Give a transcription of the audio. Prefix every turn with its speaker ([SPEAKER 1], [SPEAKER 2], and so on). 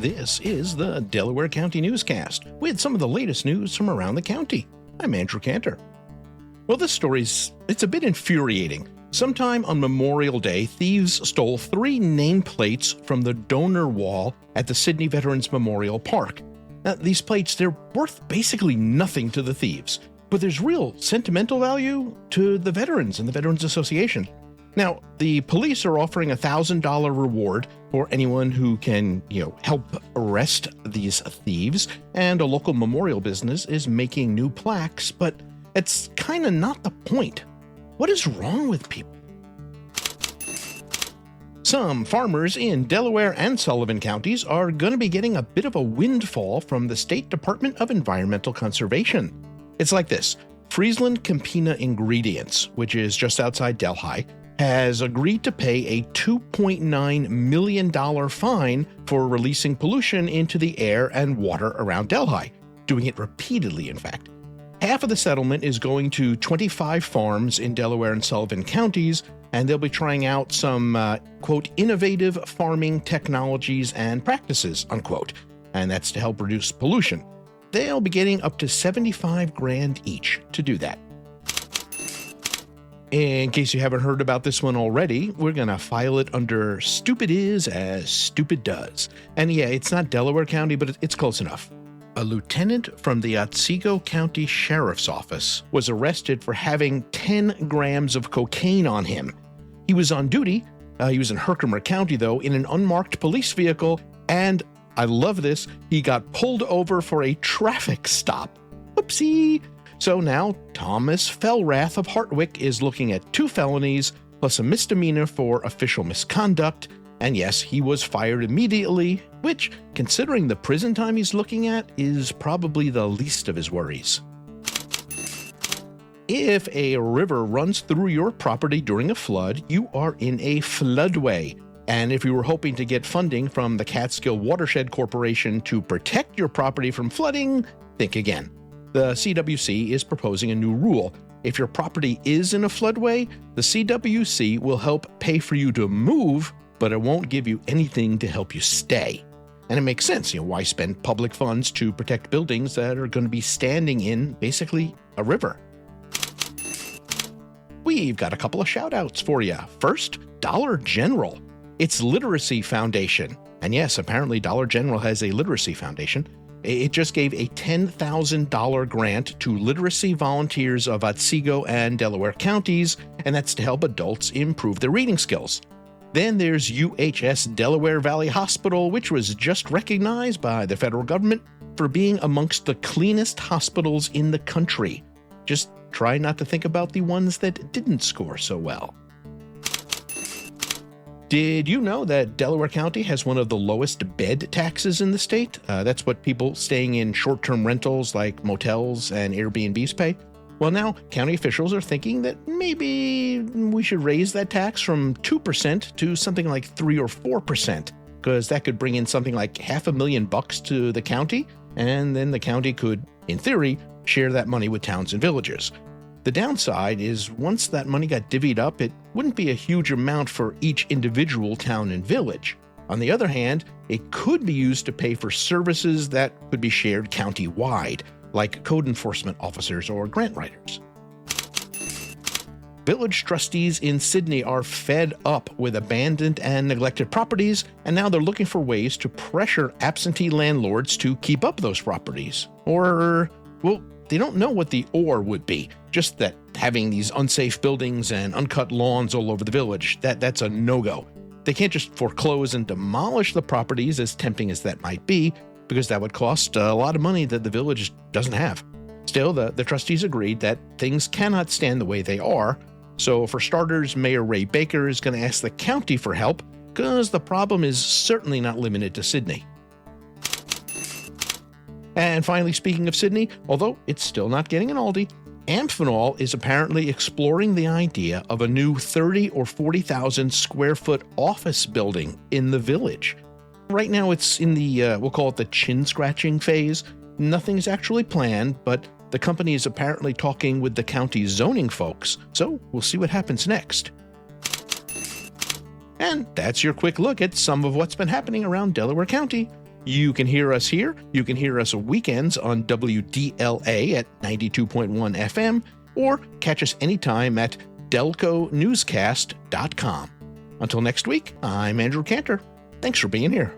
[SPEAKER 1] This is the Delaware County Newscast with some of the latest news from around the county. I'm Andrew Kantor. Well, this it's a bit infuriating. Sometime on Memorial Day, thieves stole 3 nameplates from the donor wall at the Sidney Veterans Memorial Park. Now, these plates, they're worth basically nothing to the thieves, but there's real sentimental value to the veterans and the Veterans Association. Now, the police are offering a $1,000 reward for anyone who can, help arrest these thieves, and a local memorial business is making new plaques, but it's kind of not the point. What is wrong with people? Some farmers in Delaware and Sullivan counties are going to be getting a bit of a windfall from the State Department of Environmental Conservation. It's like this. Friesland Campina Ingredients, which is just outside Delhi, has agreed to pay a $2.9 million fine for releasing pollution into the air and water around Delhi, doing it repeatedly, in fact. Half of the settlement is going to 25 farms in Delaware and Sullivan counties, and they'll be trying out some, quote, innovative farming technologies and practices, unquote, and that's to help reduce pollution. They'll be getting up to $75,000 each to do that. In case you haven't heard about this one already, we're going to file it under Stupid Is as Stupid Does. And yeah, it's not Delaware County, but it's close enough. A lieutenant from the Otsego County Sheriff's Office was arrested for having 10 grams of cocaine on him. He was on duty. He was in Herkimer County, though, in an unmarked police vehicle. And I love this. He got pulled over for a traffic stop. Oopsie. So now Thomas Fellrath of Hartwick is looking at 2 felonies plus a misdemeanor for official misconduct. And yes, he was fired immediately, which, considering the prison time he's looking at, is probably the least of his worries. If a river runs through your property during a flood, you are in a floodway. And if you were hoping to get funding from the Catskill Watershed Corporation to protect your property from flooding, think again. The CWC is proposing a new rule. If your property is in a floodway, the CWC will help pay for you to move, but it won't give you anything to help you stay. And it makes sense, why spend public funds to protect buildings that are going to be standing in, basically, a river? We've got a couple of shout-outs for you. First, Dollar General. It's Literacy Foundation. And yes, apparently Dollar General has a literacy foundation. It just gave a $10,000 grant to literacy volunteers of Otsego and Delaware counties, and that's to help adults improve their reading skills. Then there's UHS Delaware Valley Hospital, which was just recognized by the federal government for being amongst the cleanest hospitals in the country. Just try not to think about the ones that didn't score so well. Did you know that Delaware County has one of the lowest bed taxes in the state? That's what people staying in short-term rentals like motels and Airbnbs pay. Well, now county officials are thinking that maybe we should raise that tax from 2% to something like 3 or 4%, because that could bring in something like $500,000 to the county, and then the county could, in theory, share that money with towns and villages. The downside is once that money got divvied up, it wouldn't be a huge amount for each individual town and village. On the other hand, it could be used to pay for services that could be shared county-wide, like code enforcement officers or grant writers. Village trustees in Sidney are fed up with abandoned and neglected properties, and now they're looking for ways to pressure absentee landlords to keep up those properties. Or, well, they don't know what the "or" would be, just that having these unsafe buildings and uncut lawns all over the village, that's a no-go. They can't just foreclose and demolish the properties, as tempting as that might be, because that would cost a lot of money that the village doesn't have. Still, the trustees agreed that things cannot stand the way they are, so for starters, Mayor Ray Baker is going to ask the county for help, because the problem is certainly not limited to Sidney. And finally, speaking of Sidney, although it's still not getting an Aldi, Amphenol is apparently exploring the idea of a new 30 or 40,000 square foot office building in the village. Right now it's in the, we'll call it the chin-scratching phase. Nothing's actually planned, but the company is apparently talking with the county's zoning folks, so we'll see what happens next. And that's your quick look at some of what's been happening around Delaware County. You can hear us here. You can hear us weekends on WDLA at 92.1 FM, or catch us anytime at delconewscast.com. Until next week, I'm Andrew Kantor. Thanks for being here.